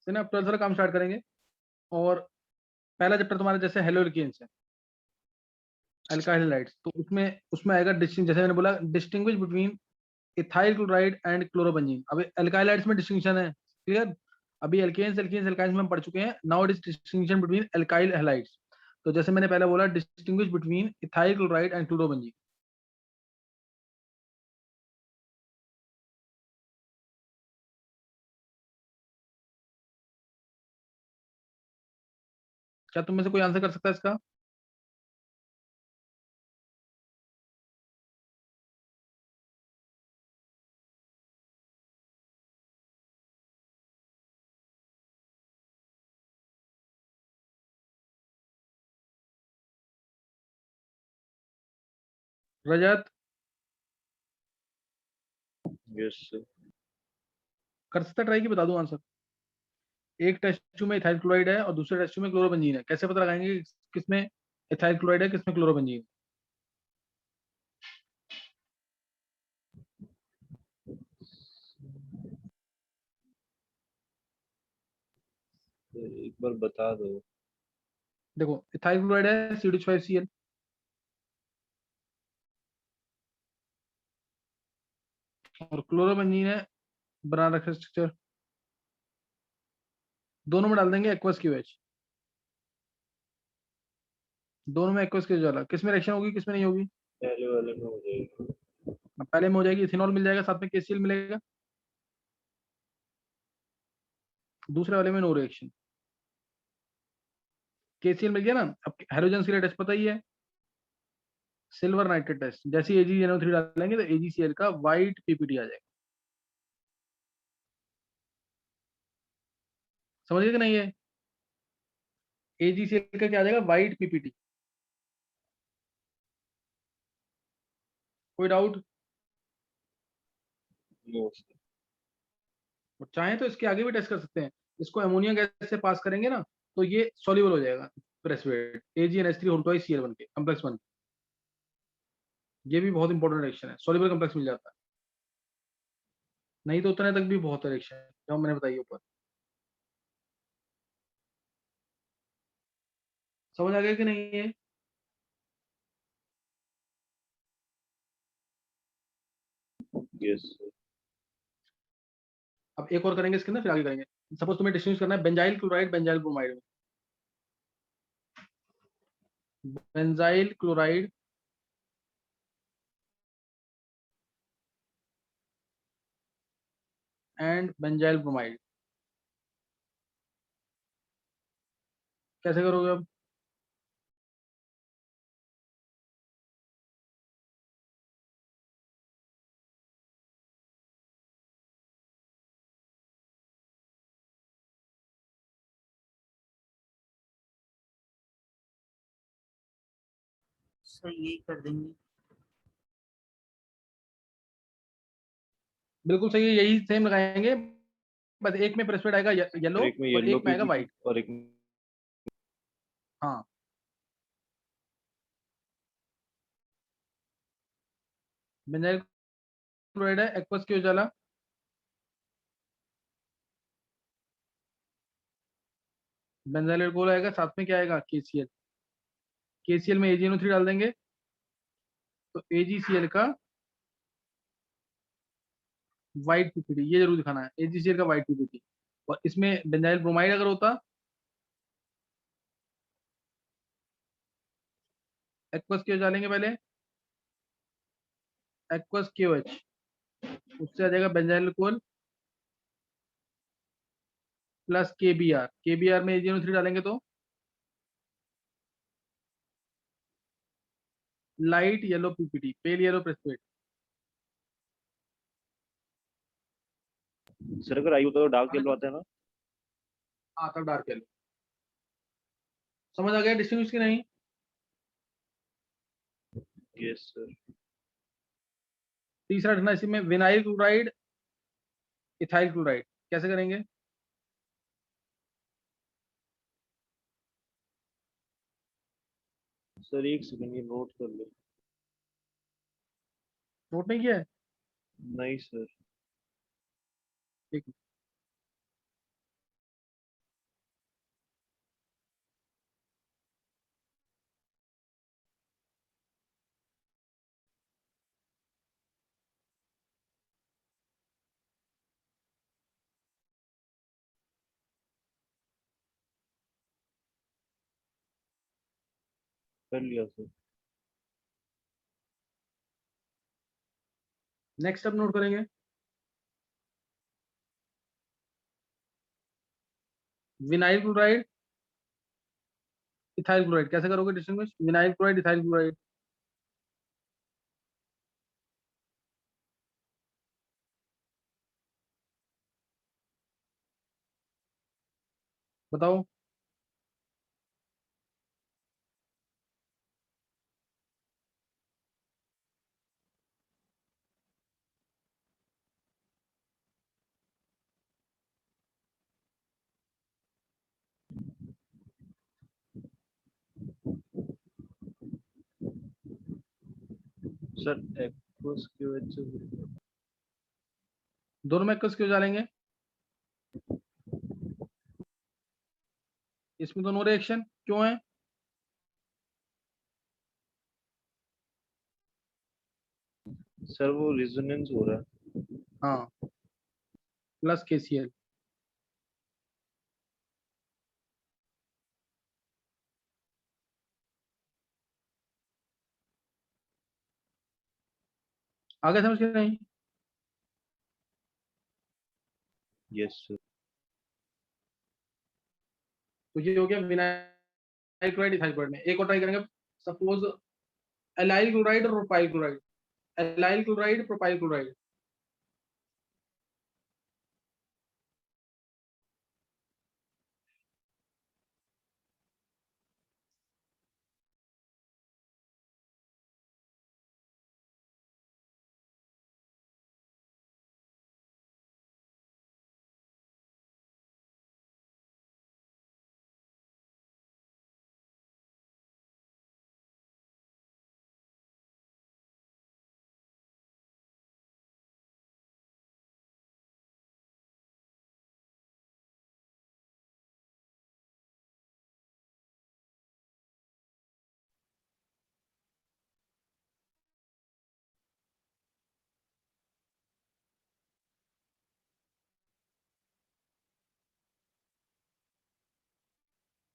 से ना 12th वाला काम स्टार्ट करेंगे। और पहला चैप्टर तुम्हारा जैसे हेलो एल्केन्स है, अल्काइल हाइड्राइड्स, तो उसमें उसमें आएगा डिस्टिंग, जैसे मैंने बोला distinguish between ethyl chloride and chlorobenzene. अभी अल्काइल हाइड्राइड्स में डिस्टिंक्शन है, क्लियर। अभी एल्केन्स एल्कीन्स एल्काइंस में हम पढ़ चुके हैं, now it is distinction between alkyl halides. तो जैसे मैंने पहले बोला distinguish between ethyl chloride and chlorobenzene. क्या तुम में से कोई आंसर कर सकता है इसका? रजत, यस सर। कर सकता ट्राई की बता दूं आंसर? एक टेस्ट ट्यूब में इथाइल क्लोराइड है और दूसरे टेस्ट ट्यूब में क्लोरोबेंजीन है, कैसे पता लगाएंगे कि किसमें इथाइल क्लोराइड है किसमें क्लोरोबेंजीन? एक बार बता दो। देखो इथाइल क्लोराइड है CH5Cl, और क्लोरोबेंजीन है, बना रखा स्ट्रक्चर, दोनों में डाल देंगे एक्वस क्यूएच। दोनों में एक्वस क्यूएच डाला, किसमें रिएक्शन होगी किसमें नहीं होगी? पहले वाले में हो जाएगा। पहले में हो जाएगी, इथेनॉल मिल जाएगा, साथ में KCl मिलेगा। दूसरे वाले में नो रिएक्शन, KCl मिल गया ना। अब हाइड्रोजन के लिए टेस्ट पता ही है, सिल्वर नाइट्रेट टेस्ट। जैसे AgNO3 डालेंगे तो AgCl का व्हाइट पीपीटी आ जाएगा। समझ गए कि नहीं? है AgCl का क्या आ जाएगा? White PPT. कोई डाउट? No sir. और चाहे तो इसके आगे भी टेस्ट कर सकते हैं। इसको अमोनिया गैस से पास करेंगे ना, तो ये सॉल्युबल हो जाएगा precipitate AgNH3 whole toys Cl बन के कॉम्प्लेक्स बन के। ये भी बहुत इंपॉर्टेंट रिएक्शन है, सॉल्युबल कॉम्प्लेक्स मिल जाता है। नहीं तो उतने तक भी बहुत रिएक्शन है जो मैंने बताई ऊपर। समझ आ गया कि नहीं है? Yes sir. अब एक और करेंगे इसके अंदर, फिर आगे करेंगे। सपोज तुम्हें डिस्टिंग्विश करना है बेंजाइल क्लोराइड बेंजाइल ब्रोमाइड में। Benzyl chloride and benzyl bromide, कैसे करोगे अब? सर यही कर देंगे। बिल्कुल सही है, यही सेम लगाएंगे। बस एक में प्रेसिपिटेट आएगा और येलो एक में और येलो एक में आएगा पीपीटी व्हाइट। और एक में हाँ, बेंजाइल क्लोराइड है एक्वस की उजाला, बेंजाइल अल्कोहल आएगा, साथ में क्या आएगा? KCl। KCl में AgNO3 डाल देंगे तो AgCl का व्हाइट पीपीटी, ये जरूर दिखाना है AgCl का व्हाइट पीपीटी। और इसमें बेंजाइल ब्रोमाइड अगर होता, एक्वस की डालेंगे पहले, एक्वस KOH, उससे आ जाएगा बेंजाइल अल्कोहल प्लस KBr में AgNO3 डालेंगे तो light yellow PPT, pale yellow precipitate. Sir अगर आई होता तो डार्क येलो आता है ना। हाँ तब डार्क येलो। समझ आ गया डिस्टिंग्विश की नहीं? Yes sir. तीसरा रखना इसी में विनाइल क्लोराइड इथाइल क्लोराइड, कैसे करेंगे? सर एक सेकंड ये नोट कर लो। नोट नहीं किया है? नहीं सर। ठीक है। कर लिया सर। नेक्स्ट स्टेप नोट करेंगे, विनाइल क्लोराइड, इथाइल क्लोराइड। कैसे करोगे distinguish vinyl chloride, ethyl chloride? बताओ। सर एक्वस की वजह से दोनों में एक्वस क्यों डालेंगे? इसमें दोनों रिएक्शन क्यों है? सर वो रेजोनेंस हो रहा है। हाँ, प्लस KCl। आगे समझ के नहीं? Yes sir. तो ये हो गया विनाइल क्लोराइड, इथाइल क्लोराइड में। एक और ट्राई करेंगे, सपोज एलाइल क्लोराइड और propyl chloride, allyl chloride, propyl chloride.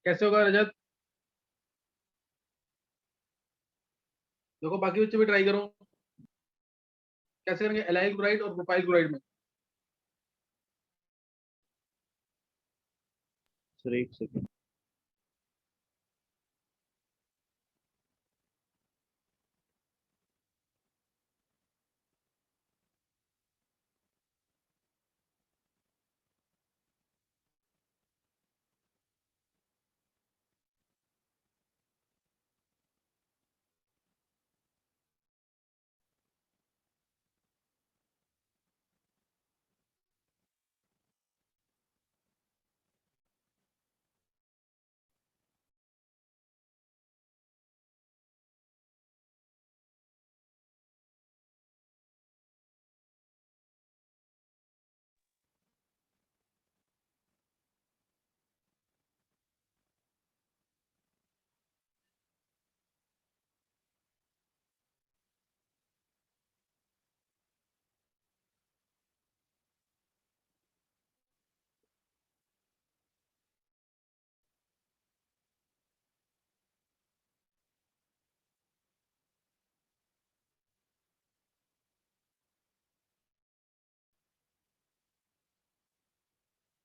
कैसे होगा रजत? देखो बाकी बच्चे भी ट्राई करो, कैसे करेंगे एलाइल क्लोराइड और प्रोपाइल क्लोराइड में? सर एक सेकंड।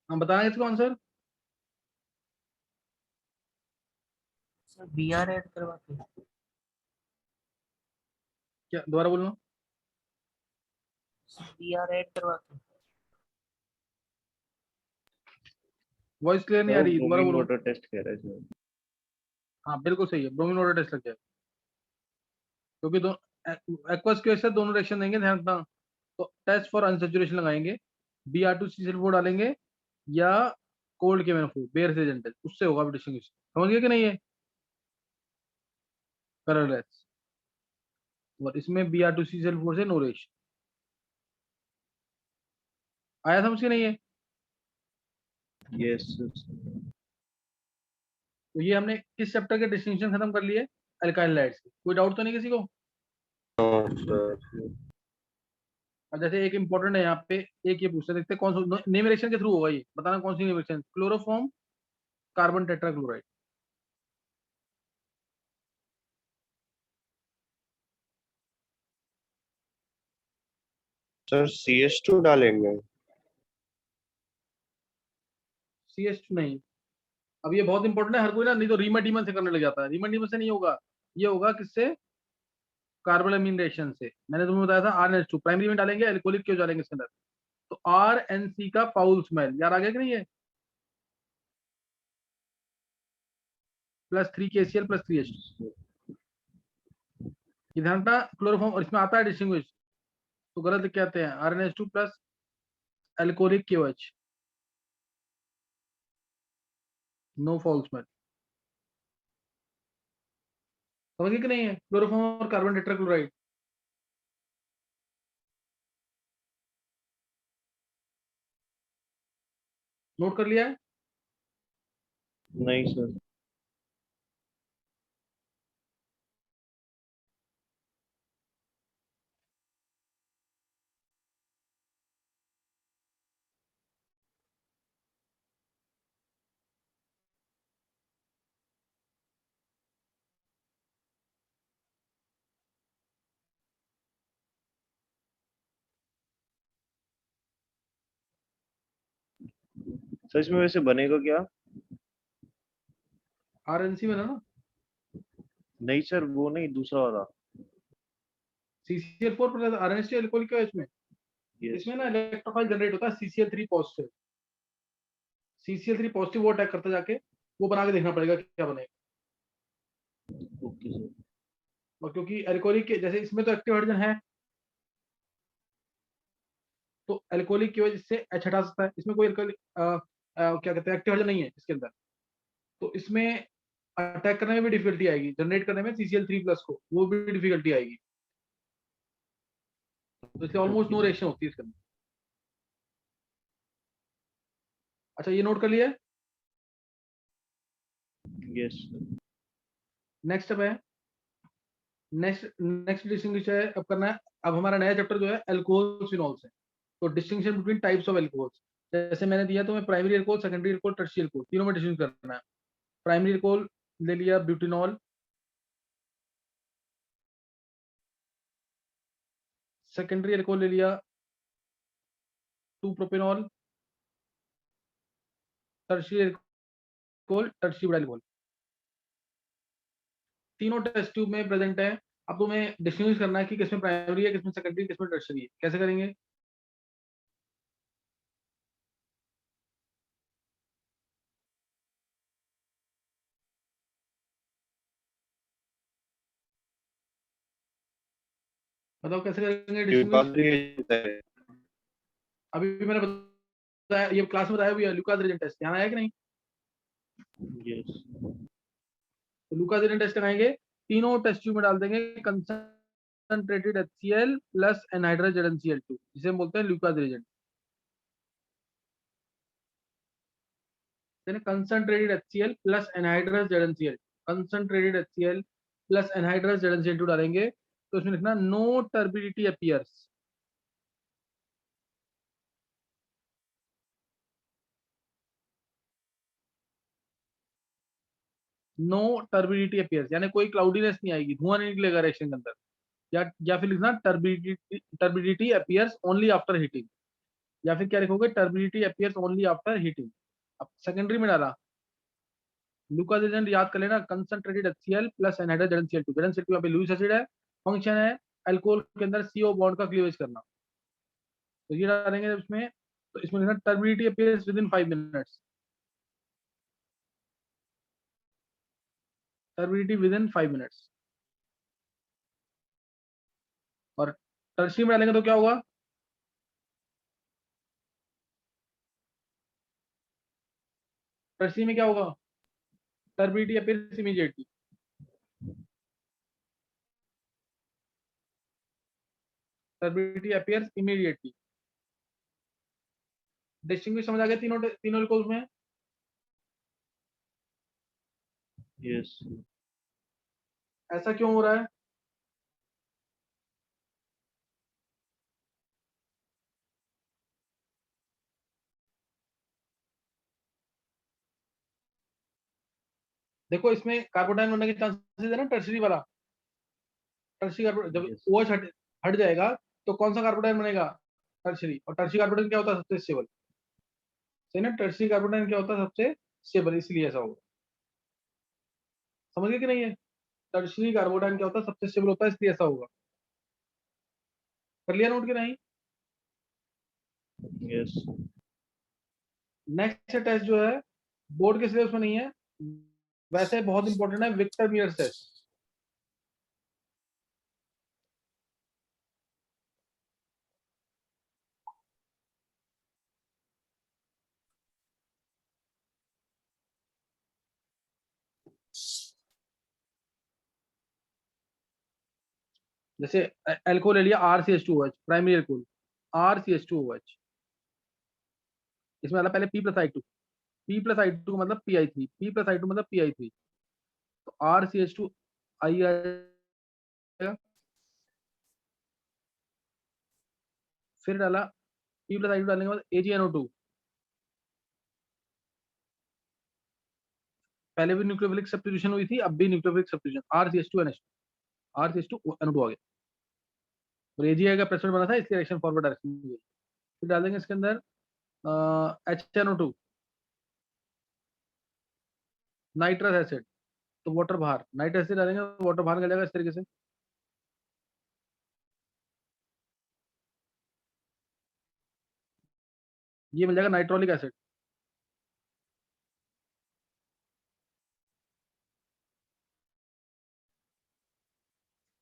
हम बताएंगे इसको आंसर। सर BR ऐड करवाते हैं। क्या दोबारा बोलना? BR ऐड करवाते हैं। वॉइस क्लियर नहीं सर आ वो रही, दोबारा ब्रोमीन बोलो। वाटर टेस्ट कह रहे हैं सर। हाँ बिल्कुल सही है, ब्रोमीन वाटर टेस्ट लग जाएगा, क्योंकि दो एक्वस के साथ दोनों रिएक्शन देंगे, ध्यान रखना। तो टेस्ट फॉर अनसेचुरेशन लगाएंगे, Br2C4 डालेंगे, या कोल्ड के मैनफोर्ड बेयर एजेंट, उससे होगा डिस्टिंग्विश। समझ गए कि नहीं है? कलरलेस। और इसमें Br2C4 से नो रिएक्शन। आया समझ के नहीं है? Yes sir. तो ये हमने किस चैप्टर के डिस्टिंक्शन खत्म कर लिए? अल्काइल हैलाइड्स के। कोई डाउट तो नहीं किसी को? सर और जैसे एक इंपॉर्टेंट है यहाँ पे, एक ये पूछते देखते हैं कौन सा नेम रिएक्शन के थ्रू होगा, ये बताना कौन सी name reaction. Chloroform, carbon tetrachloride. Sir CH2 डालेंगे। CH2 नहीं। अब ये बहुत इंपॉर्टेंट है, हर कोई ना नहीं तो रीमन डीमन से करने लग जाता है। रीमन डीमन से नहीं होगा, ये होगा किससे? कार्बोलामीन रिएक्शन से। मैंने तुम्हें बताया था RNH2 प्राइमरी में डालेंगे, एल्कोहलिक क्यों डालेंगे इसके अंदर? तो RNC का फाउल स्मेल यार आ गया कि नहीं है? +3 KCl +3H2। ये ध्यान रखना क्लोरोफॉर्म, और इसमें आता है डिस्टिंग्विश, तो गलत लिख के आते हैं RNH2 plus alcoholic KOH, no foul smell. समझ गए कि नहीं है? क्लोरोफॉर्म और कार्बन टेट्राक्लोराइड। नोट कर लिया है? नहीं सर। सर इसमें वैसे बनेगा क्या? RNC में ना, नहीं सर, वो नहीं, दूसरा वाला। CCl4 plus RNH2 alcoholic KOH में, यस। इसमें ना इलेक्ट्रोफाइल जनरेट होता है CCl3 पॉजिटिव। CCl3 पॉजिटिव वो अटैक करता है जाके, वो बना के देखना पड़ेगा क्या बनेगा। Okay sir. और क्योंकि एल्कोहलिक के जैसे इसमें तो एक्टिव हाइड्रोजन है, तो एल्कोहलिक की वजह से H हटा सकता है। इसमें कोई एल्कोहलिक क्या कहते हैं एक्टिव हाइड्रोजन नहीं है इसके अंदर, तो इसमें अटैक करने में भी डिफिकल्टी आएगी, जनरेट करने में CCl3 प्लस को वो भी डिफिकल्टी आएगी, तो इसलिए ऑलमोस्ट नो रिएक्शन होती है इसके अंदर। अच्छा ये नोट कर लिया है? यस। नेक्स्ट स्टेप है, नेक्स्ट डिस्टिंग्विश है अब करना है। अब हमारा नया चैप्टर जो है अल्कोहल फिनॉल्स है, तो distinction between types of alcohols. जैसे मैंने दिया तो मैं primary alcohol, secondary alcohol, tertiary alcohol, तीनों में डिस्टिंग्विश करना है। प्राइमरी अल्कोहल ले लिया ब्यूटेनॉल, सेकेंडरी अल्कोहल ले लिया 2 propanol, tertiary alcohol tertiary butyl alcohol, तीनों टेस्ट ट्यूब में प्रेजेंट है। अब तुम्हें डिस्टिंग्विश करना है कि किसमें प्राइमरी है, किसमें सेकेंडरी, किसमें टर्शियरी है। कैसे करेंगे? बताओ कैसे करेंगे डिस्टिंग्विश? अभी भी मैंने बताया, ये क्लास में बताया भी है, लुकास रीजन टेस्ट ध्यान आया कि नहीं? यस। तो लुकास रीजन टेस्ट लगाएंगे, तीनों टेस्ट ट्यूब में डाल देंगे concentrated HCl plus anhydrous ZnCl2, जिसे हम बोलते हैं Lucas reagent. Concentrated HCl plus anhydrous ZnCl, concentrated HCl plus anhydrous ZnCl2 डालेंगे, तो इसमें लिखना no turbidity appears. No turbidity appears यानी कोई क्लाउडीनेस नहीं आएगी, धुआं नहीं निकलेगा रिएक्शन के अंदर। या फिर लिखना turbidity appears only after heating, या फिर क्या लिखोगे? Turbidity appears only after heating. अब सेकेंडरी में डाला लुकास एजेंट, याद कर लेना concentrated HCl plus anhydrous ZnCl2। ZnCl2 यहाँ पे लुईस एसिड है, फंक्शन है अल्कोहल के अंदर CO बॉन्ड का क्लीवेज करना, तो ये डालेंगे इसमें। तो इसमें लिखना turbidity appears with in 5 minutes, turbidity with in 5 minutes. और टर्शियरी में डालेंगे तो क्या होगा? टर्शियरी में क्या होगा? Turbidity appears immediately, turbidity appears immediately. Distinguish समझ आ गया तीनों तीनों अल्कोहल्स में? यस। ऐसा क्यों हो रहा है? देखो इसमें कार्बोडाइन बनने के चांसेस है ना, टर्शियरी वाला। टर्शियरी कार्बन जब यस। OH हट जाएगा तो कौन सा कार्बोडाइन बनेगा? टर्शरी, और टर्शरी कार्बोनेट क्या होता है सबसे स्टेबल, सही ना, टर्शरी कार्बोनेट क्या होता है सबसे स्टेबल, इसलिए ऐसा होगा, समझ गए कि नहीं है, टर्शरी कार्बोनेट क्या होता है सबसे स्टेबल होता है इसलिए ऐसा होगा, कर लिया नोट कि नहीं। यस। नेक्स्ट टेस्ट जो है बोर्ड के सिलेबस में नहीं है, वैसे बहुत इंपॉर्टेंट है, विक्टर मियर्स टेस्ट। जैसे एल्कोहल ले लिया RCH2OH, प्राइमरी एल्कोहल RCH2OH, इसमें वाला पहले P+I2, P+I2 मतलब PI3, P+I2 मतलब PI3, तो RCH2 आएगा, फिर डाला P+I2 डालने के बाद AgNO2, पहले भी न्यूक्लियोफिलिक सब्स्टिट्यूशन हुई थी, अब भी न्यूक्लियोफिलिक सब्स्टिट्यूशन, RCH2NH2 आ गया, और Ag आएगा, प्रेसिडेंट बना था इसके रिएक्शन फॉरवर्ड डायरेक्शन में गई। फिर डाल देंगे इसके अंदर HNO2, नाइट्रस एसिड, तो वाटर बाहर, नाइट्रस एसिड डालेंगे वाटर बाहर निकल जाएगा इस तरीके से, ये मिल जाएगा nitrolic acid,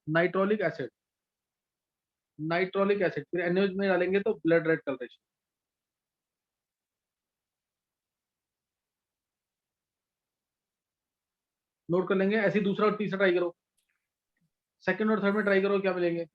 nitrolic acid, nitrolic acid, फिर NaOH में डालेंगे तो ब्लड रेड कलरेशन। नोट कर लेंगे, ऐसे ही दूसरा और तीसरा ट्राई करो, सेकंड और थर्ड में ट्राई करो क्या मिलेंगे।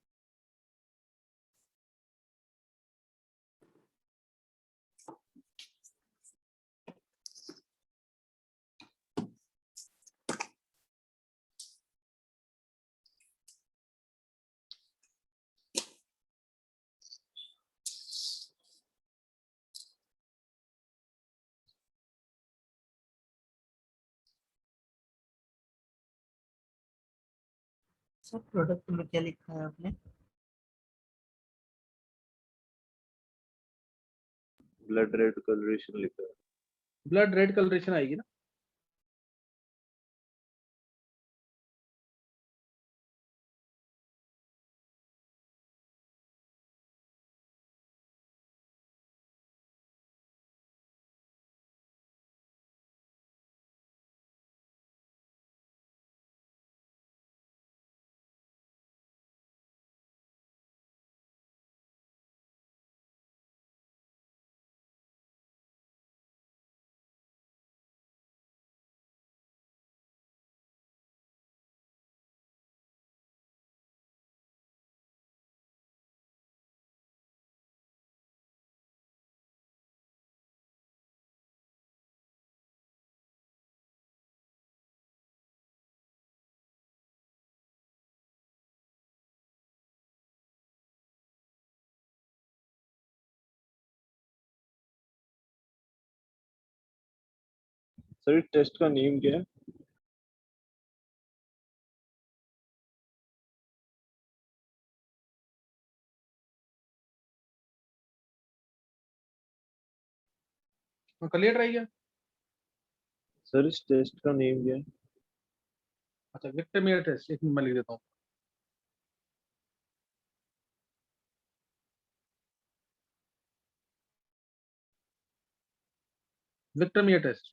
सर प्रोडक्ट में क्या लिखा है आपने? ब्लड रेड कलरेशन लिखा है। ब्लड रेड कलरेशन आएगी ना, सर इस टेस्ट का नेम क्या है? तो कर लिया ट्राई किया। सर इस टेस्ट का नेम क्या है? अच्छा, विक्टर मेयर टेस्ट, एक मिनट मैं लिख देता हूँ, Victor Meyer test,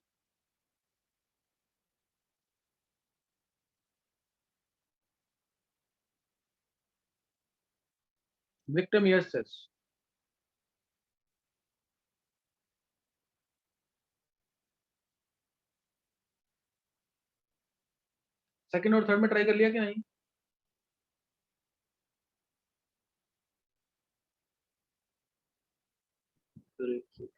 Victor Meyer test, second और थर्ड में ट्राई कर लिया कि नहीं। सर एक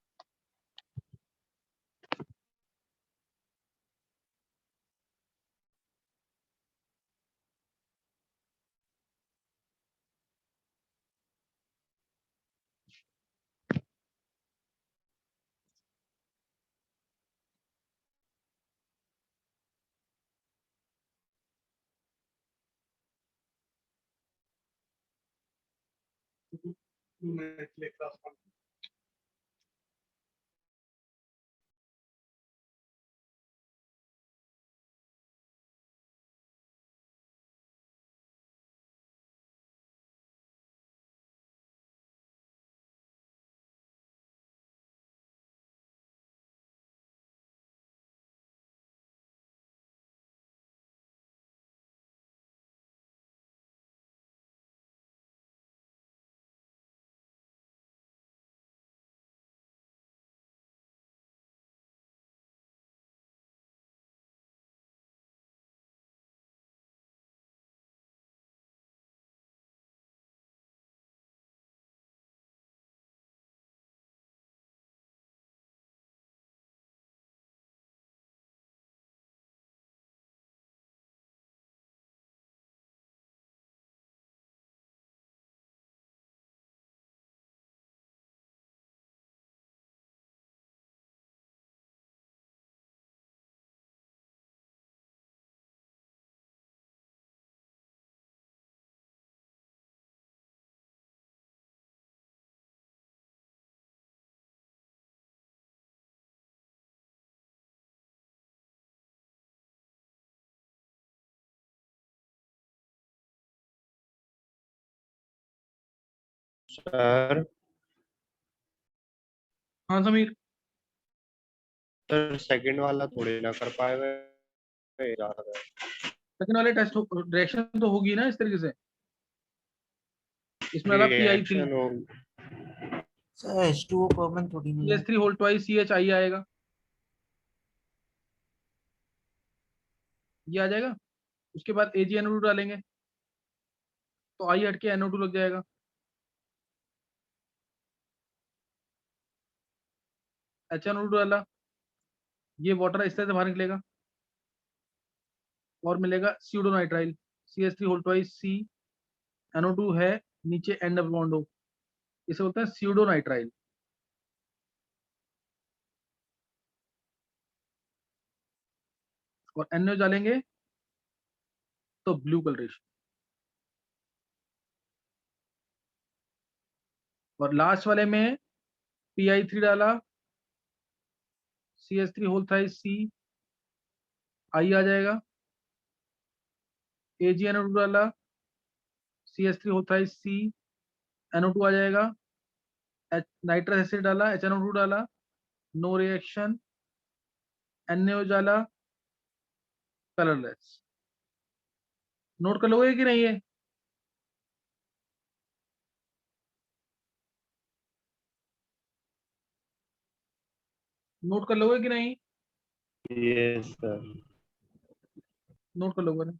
सर हाँ समीर, सर सेकंड वाला थोड़ी ना कर पाएगा ये जा रहा है। सेकंड वाले टेस्ट रिएक्शन तो होगी ना इस तरीके से। इसमें डाला PI3 रिएक्शन हो सर H2O कॉमन थोड़ी नहीं है। CH3 होल ट्वाइस CHI आएगा, ये आ जाएगा। उसके बाद AgNO2 डालेंगे तो I हट के NO2 लग जाएगा। HNO2 डाला, ये वाटर इस तरह से बाहर निकलेगा और मिलेगा स्यूडोनाइट्राइल CH3 whole twice C, NO2 है नीचे एंड डबल बॉन्ड हो, इसे बोलते हैं स्यूडोनाइट्राइल। और NO डालेंगे तो ब्लू कलरेशन। और लास्ट वाले में PI3 डाला, CH3 whole thrice C, I आ जाएगा। AgNO2 डाला, CH3 whole thrice C, NO2 आ जाएगा। नाइट्रस एसिड डाला, HNO2 डाला, नो रिएक्शन। NaO डाला, कलरलेस। नोट कर लोगे कि नहीं है? नोट कर लोगे कि नहीं? Yes sir. नोट कर लोगे ना?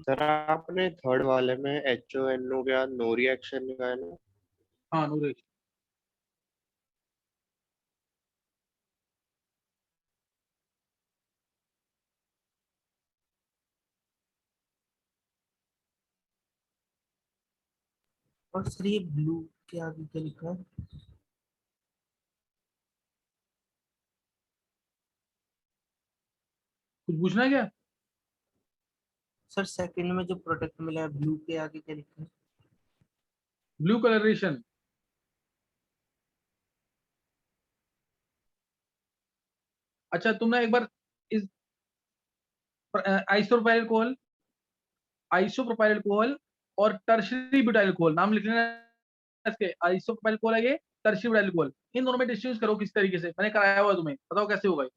सर आपने थर्ड वाले में HONO का नो रिएक्शन का है ना। हाँ, नो रिएक्शन। और सर ये ब्लू के आगे क्या लिखा है? कुछ पूछना है क्या? सर सेकंड में जो प्रोडक्ट मिला है ब्लू के आगे क्या लिखा है? Blue colouration. अच्छा, तुमने एक बार इस आइसोप्रोपाइल अल्कोहल और टर्शरी ब्यूटाइल कोल, नाम लिख लेना इसके, आइसोप्रोपाइल अल्कोहल है ये, टर्शरी ब्यूटाइल कोल। इन दोनों में डिस्टिंग्विश करो किस तरीके से, मैंने कराया हुआ तुम्हें, बताओ कैसे होगा।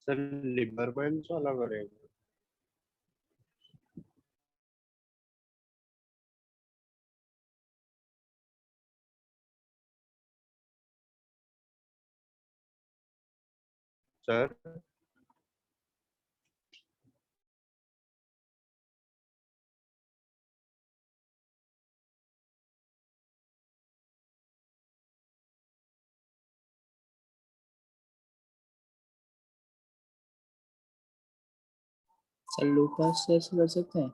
सर लिबरमैन वाला करेंगे। सर सर लूकास से ऐसे कर सकते हैं?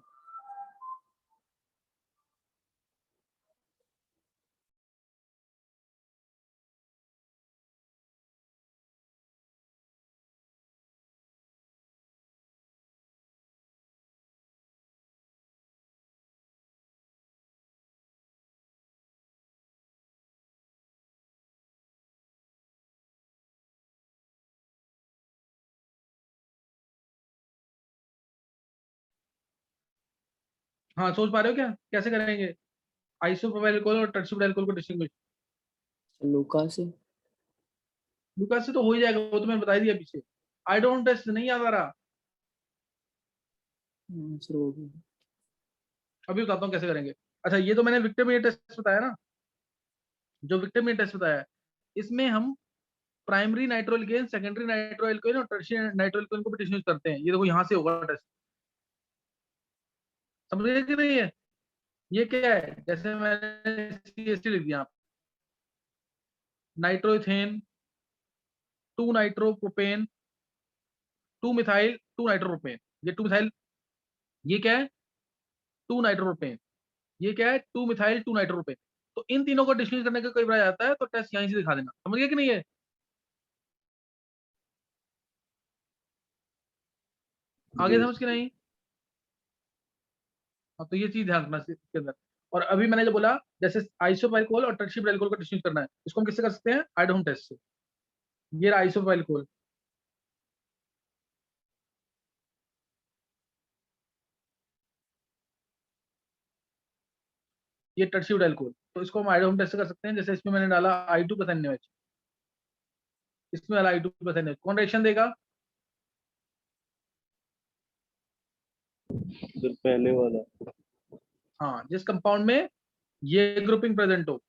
हाँ सोच पा रहे हो क्या कैसे करेंगे आइसोप्रोपाइल अल्कोहल और टर्शरी ब्यूटाइल कोल को डिस्टिंग्विश। लूकास से? लूकास से तो हो ही जाएगा, वो तो मैंने बता ही दिया पीछे। आई डोंट टेस्ट नहीं याद आ रहा, सर वो भी। अभी बताता हूँ कैसे करेंगे। अच्छा ये तो मैंने विक्टर टेस्ट बताया ना, जो विक्टर टेस्ट बताया है, इसमें हम प्राइमरी नाइट्रोइल्केन, सेकेंडरी नाइट्रोइल्केन और टर्शियरी नाइट्रोइल्केन को भी डिस्टिंग्विश करते हैं। ये देखो यहाँ से होगा टेस्ट, समझ गए कि नहीं है। ये क्या है, जैसे मैंने CH3 लिख दिया, नाइट्रोइथेन, 2 नाइट्रोप्रोपेन, 2 मिथाइल, 2 नाइट्रोप्रोपेन, ये 2 मिथाइल, ये क्या है 2 नाइट्रोप्रोपेन, ये क्या है 2 मिथाइल 2 नाइट्रोप्रोपेन। तो इन तीनों को डिस्टिंग्विश करने का कई बार आता है, तो टेस्ट यहीं से दिखा देना, समझ गए कि नहीं है। आगे समझ के नहीं। हाँ तो ये चीज ध्यान रखना इसके अंदर। और अभी मैंने जो बोला, जैसे आइसोप्रोपाइल कोल और टर्शरी ब्यूटाइल कोल को डिस्टिंग्विश करना है, इसको हम किससे कर सकते हैं, आइडोम टेस्ट से। ये रहा आइसोप्रोपाइल कोल, ये टर्शरी ब्यूटाइल कोल, तो इसको हम आइडोम टेस्ट से कर सकते हैं। जैसे इसमें मैंने डाला I2 प्लस NaOH, इसमें डाला I2 प्लस NaOH, कौन रिएक्शन देगा, सर पहले वाला। हाँ जिस कंपाउंड में ये ग्रुपिंग प्रेजेंट हो,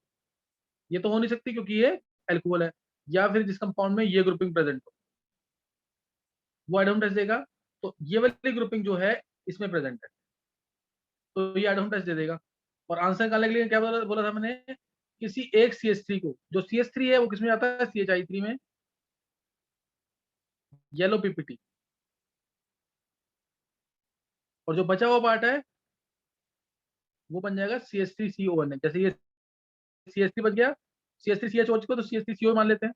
ये तो हो नहीं सकती क्योंकि ये एल्कोहल है, या फिर जिस कंपाउंड में ये ग्रुपिंग प्रेजेंट हो, वो आइडोम टेस्ट देगा। तो ये वाली ग्रुपिंग जो है इसमें प्रेजेंट है, तो ये आइडोम टेस्ट दे देगा। और आंसर निकालने के लिए क्या बोला बोला था मैंने, किसी एक CH3 को, जो CH3 है वो किसमें जाता है, CHI3 में, येलो PPT, और जो बचा हुआ पार्ट है वो बन जाएगा CH3CON। जैसे ये CH3 बच गया, CH3CH को तो CH3CO मान लेते हैं,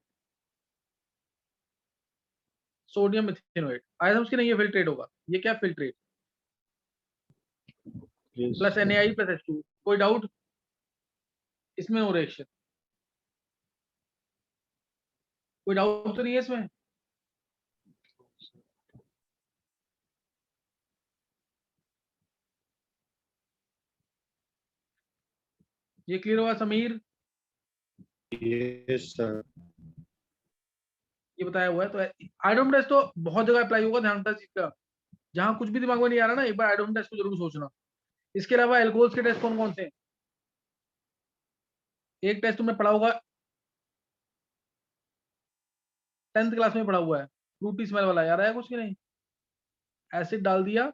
सोडियम मिथेनोएट। आया समझ के नहीं, ये फिल्ट्रेट होगा, ये क्या filtrate, plus NaI plus H2। कोई डाउट इसमें, नो रिएक्शन, कोई डाउट तो नहीं है इसमें। ये क्लियर हुआ समीर, यस सर। ये बताया हुआ है। तो आइडोम टेस्ट तो बहुत जगह अप्लाई होगा, ध्यान रखना इस चीज का। जहां कुछ भी दिमाग में नहीं आ रहा ना, एक बार आइडोम टेस्ट को जरूर सोचना। इसके अलावा एल्कोहल्स के टेस्ट कौन कौन से हैं, एक टेस्ट तुमने पढ़ा होगा 10th क्लास में पढ़ा हुआ है, फ्रूटी स्मेल वाला, याद आया कुछ की नहीं, एसिड डाल दिया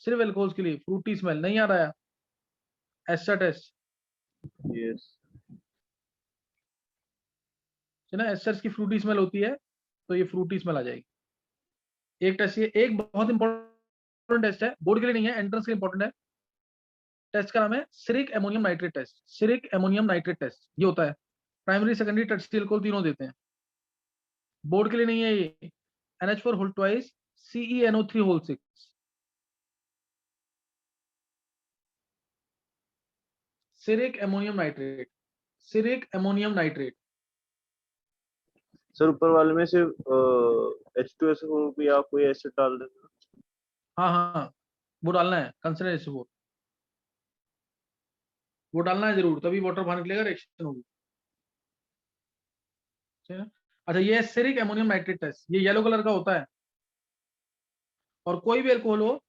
सिर्फ एल्कोहल्स के लिए, फ्रूटी स्मेल नहीं याद आया, एस्टर टेस्ट यस है ना, एस्टर्स की फ्रूटी स्मेल होती है, तो ये फ्रूटी स्मेल आ जाएगी। एक टेस्ट, ये एक बहुत इंपॉर्टेंट टेस्ट है, बोर्ड के लिए नहीं है, एंट्रेंस के लिए इंपॉर्टेंट है। टेस्ट का नाम है ceric ammonium nitrate test, ceric ammonium nitrate test ये होता है। प्राइमरी सेकेंडरी टर्शियरी अल्कोहल तीनों देते हैं, बोर्ड के लिए नहीं है ये। NH4 whole twice CeNO3 whole 6, ceric ammonium nitrate, ceric ammonium nitrate. Sir ऊपर वाले में सिर्फ H2SO4 या कोई एसिड डाल देना। हाँ हाँ, वो डालना है, कंसनट्रेट H4, वो डालना है जरूर, तभी वाटर बाहर निकलेगा, रिएक्शन होगी। ठीक है ना? अच्छा, ये सिरिक अमोनियम नाइट्रेट टेस्ट, ये येलो कलर का होता है, और कोई भी अल्कोहल हो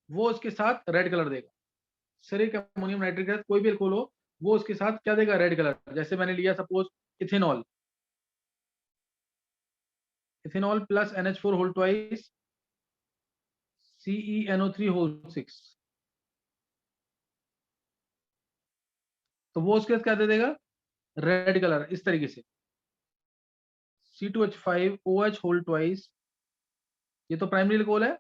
वो उसके साथ रेड कलर देगा। सिरिक अमोनियम नाइट्रेट टेस्ट, कोई भी अल्कोहल हो वो उसके साथ क्या देगा, रेड कलर। जैसे मैंने लिया suppose ethanol, ethanol plus NH4 whole twice CeNO3 whole 6, तो वो उसके साथ क्या दे देगा, रेड कलर इस तरीके से। C2H5OH होल ट्वाइस, ये तो प्राइमरी अल्कोहल है,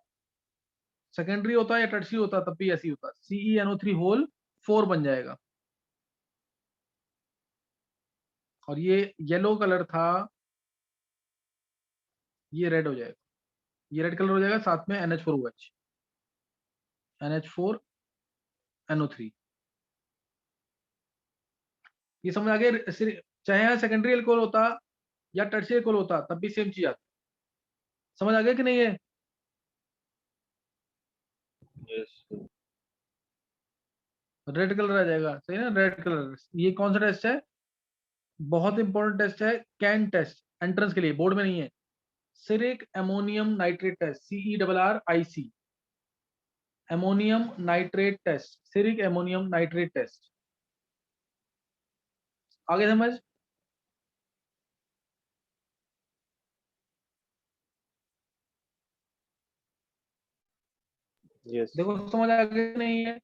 सेकेंडरी होता है या टर्शियरी होता है तब भी ऐसी होता है, CeNO3 होल 4 बन जाएगा। और ये येलो कलर था, ये रेड हो जाएगा, ये रेड कलर हो जाएगा, साथ में NH4OH, NH4NO3। ये समझ आ गया, चाहे यहाँ सेकेंडरी अल्कोहल होता या टर्शियरी अल्कोहल होता तब भी सेम चीज आती। समझ आ गया कि नहीं है? यस। रेड कलर आ जाएगा, सही ना, रेड कलर। ये कौन सा टेस्ट है, बहुत इंपॉर्टेंट टेस्ट है, कैन टेस्ट, एंट्रेंस के लिए, बोर्ड में नहीं है। Ceric ammonium nitrate test, CERRIC, ammonium nitrate test, ceric ammonium nitrate test. आगे समझ? यस। देखो समझ आ गया कि नहीं है?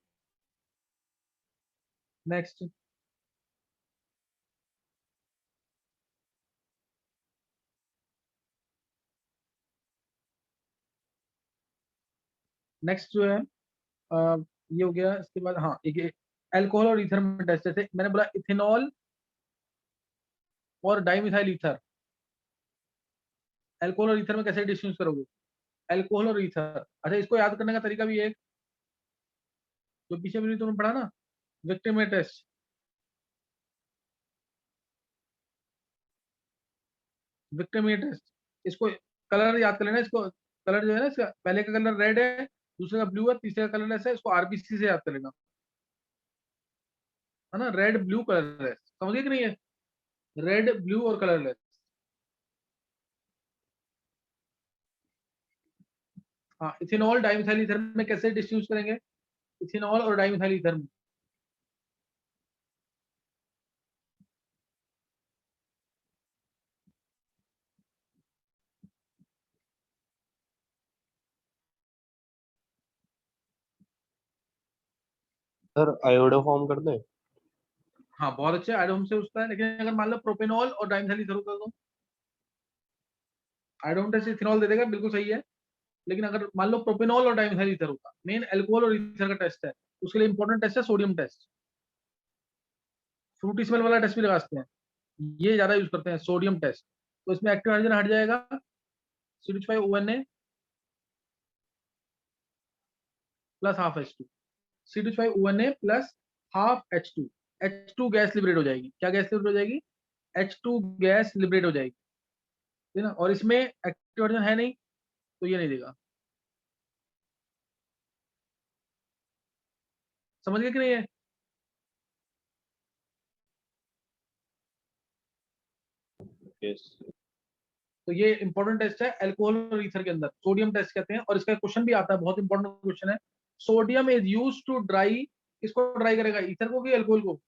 नेक्स्ट, नेक्स्ट जो है ये हो गया। इसके बाद हाँ, एक अल्कोहल और ईथर में टेस्ट, जैसे मैंने बोला इथेनॉल और डाइमिथाइल ईथर, अल्कोहल और ईथर में कैसे डिस्टिंग्विश करोगे, अल्कोहल और ईथर। अच्छा, इसको याद करने का तरीका भी है, जो पीछे भी तुमने पढ़ा ना, विक्टिम टेस्ट, विक्टिम टेस्ट। इसको कलर याद कर लेना, इसको कलर जो है ना, इसका पहले का कलर रेड है, दूसरे का ब्लू है, तीसरे का कलर ऐसा है, इसको RBC से याद कर लेना, है ना, रेड ब्लू कलर है, समझिए कि नहीं है, रेड ब्लू और कलरलेस। हाँ, इथेनॉल डाइमिथाइल ईथर में कैसे डिस्टिंग्विश करेंगे, इथेनॉल और डाइमिथाइल ईथर में। सर आयोडो फॉर्म कर दे। हाँ, बहुत अच्छे, आइडोम से उसका है, लेकिन अगर मान लो प्रोपेनॉल और डाइमिथाइल ईथर होता तो आइडोम टेस्ट इथेनॉल दे देगा, बिल्कुल सही है। लेकिन अगर मान लो प्रोपेनॉल और डाइमिथाइल ईथर होता, मेन अल्कोहल और ईथर का टेस्ट है, उसके लिए इंपॉर्टेंट टेस्ट है सोडियम टेस्ट। फ्रूटी स्मेल वाला टेस्ट भी लगा सकते हैं, ये ज्यादा यूज करते हैं, सोडियम टेस्ट। तो इसमें एक्टिव हाइड्रोजन हट जाएगा, CH5ONA plus half H2, C2H5ONA plus half H2, H2 gas liberate हो जाएगी। क्या गैस लिबरेट हो जाएगी, H2 गैस लिबरेट हो जाएगी, ठीक है ना। और इसमें एक्टिव हाइड्रोजन है नहीं, तो ये नहीं देगा। समझ गए कि नहीं है? यस। तो ये इंपॉर्टेंट टेस्ट है अल्कोहल और ईथर के अंदर, सोडियम टेस्ट कहते हैं। और इसका क्वेश्चन भी आता है, बहुत इंपॉर्टेंट क्वेश्चन है, sodium is use to dry, किसको ड्राई करेगा, ईथर को कि अल्कोहल को?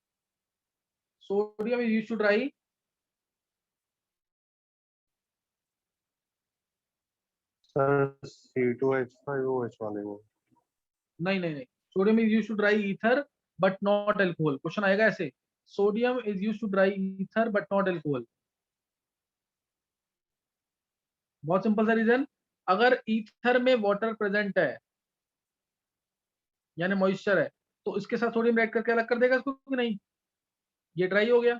Sodium is use to dry, sir C2H5OH वाले को। नहीं नहीं नहीं, sodium is use to dry ether but not alcohol. Question आएगा ऐसे, sodium is use to dry ether but not alcohol. बहुत सिंपल सा रीजन, अगर ईथर में वाटर प्रेजेंट है यानी मॉइस्चर है, तो इसके साथ सोडियम रिएक्ट करके अलग कर देगा इसको कि नहीं, ये ड्राई हो गया।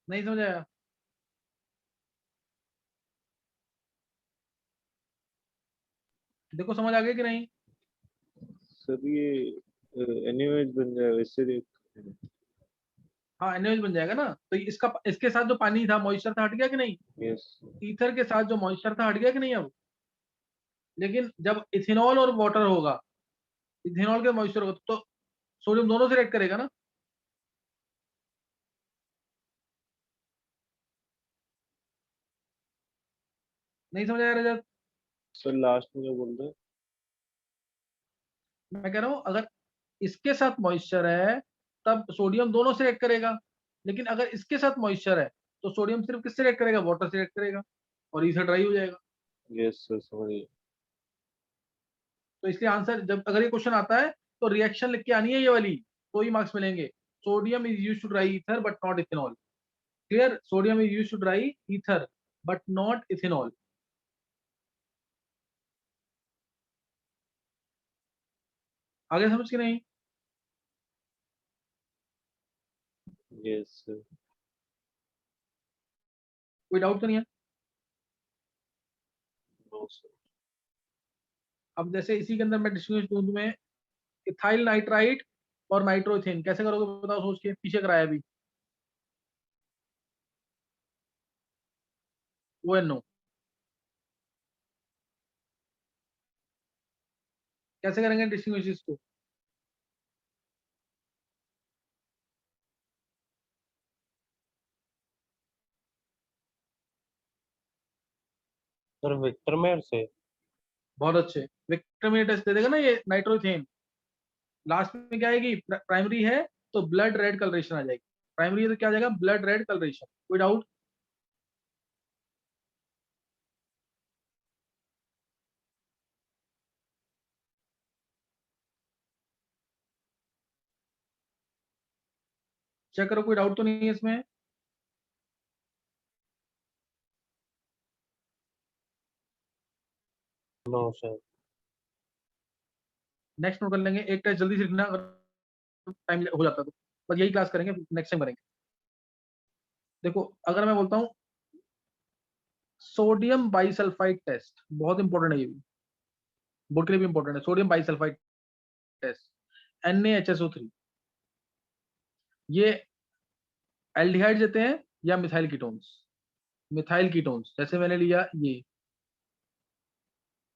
नहीं समझ आया? देखो समझ आ गया कि नहीं? सर ये एनीवेज बन जाएगा इससे हाँ NaOH बन जाएगा ना। तो इसका इसके साथ जो पानी था मॉइस्चर था हट गया कि नहीं? यस ईथर के साथ जो मॉइस्चर था हट गया कि नहीं अब? लेकिन जब इथेनॉल और वाटर होगा, इथेनॉल के मॉइस्चर होगा तो सोडियम दोनों से रिएक्ट करेगा ना। नहीं समझ आया रजत? सर लास्ट में जो बोल रहे हैं मैं कह रहा हूं अगर इसके साथ मॉइस्चर है तब सोडियम दोनों से रिएक्ट करेगा, लेकिन अगर इसके साथ मॉइस्चर है तो सोडियम सिर्फ किससे रिएक्ट करेगा? वाटर से रिएक्ट करेगा और ईथर ड्राई हो जाएगा। यस सर समझिए तो इसलिए आंसर जब अगर ये क्वेश्चन आता है तो रिएक्शन लिख के आनी है ये वाली, तो ही मार्क्स मिलेंगे। Sodium is used to dry ether but not ethanol. Clear? Sodium is used to dry ether but not ethanol. आगे समझ के नहीं? यस सर कोई डाउट तो नहीं है? नो सर अब जैसे इसी के अंदर मैं डिस्टिंग्विश दूं तुम्हें इथाइल नाइट्राइट और नाइट्रोइथेन, कैसे करोगे बताओ सोच के, पीछे कराया अभी। ONO कैसे करेंगे डिस्टिंग्विश इसको? सर विक्टर मेयर से बहुत अच्छे। विक्टर टेस्ट दे देगा ना ये नाइट्रोइथेन। लास्ट में क्या आएगी? प्राइमरी है तो ब्लड रेड कलरेशन आ जाएगी। प्राइमरी है तो क्या आ जाएगा? Blood red colouration. कोई डाउट? चेक करो कोई डाउट तो नहीं है इसमें। नो सर नेक्स्ट नोट कर लेंगे। एक टेस्ट जल्दी से लिखना अगर टाइम हो जाता है तो, बस यही क्लास करेंगे, नेक्स्ट टाइम करेंगे। देखो अगर मैं बोलता हूँ सोडियम बाइसल्फाइड टेस्ट, बहुत इंपॉर्टेंट है ये भी, बोर्ड के लिए भी इंपॉर्टेंट है। सोडियम बाइसल्फाइड टेस्ट NaHSO3, ये एल्डिहाइड देते हैं या मिथाइल कीटोन्स? Methyl ketones. जैसे मैंने लिया ये,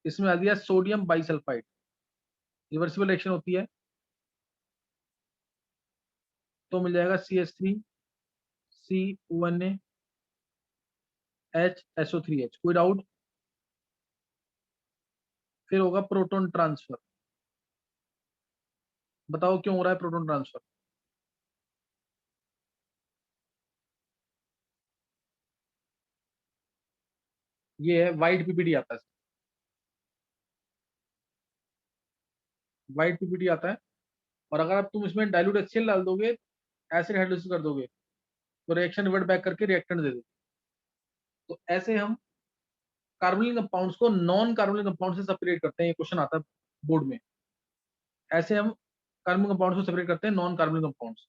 इसमें आ गया सोडियम बाइसल्फाइड, रिवर्सिबल रिएक्शन होती है तो मिल जाएगा CH3 CONA HSO3H। कोई डाउट? फिर होगा प्रोटॉन ट्रांसफर। बताओ क्यों हो रहा है प्रोटॉन ट्रांसफर? ये है वाइट PPD आता है, वाइट PPD आता है। और अगर आप तुम इसमें डाइल्यूट HCl डाल दोगे, एसिड हाइड्रोलिसिस कर दोगे तो रिएक्शन रिवर्ट बैक करके रिएक्टेंट दे दे। तो ऐसे हम कार्बोनिल कंपाउंड्स को नॉन कार्बोनिल कंपाउंड से सेपरेट करते हैं। ये क्वेश्चन आता है बोर्ड में। ऐसे हम कार्बन कंपाउंड्स को सेपरेट करते हैं नॉन कार्बोनिल कंपाउंड्स।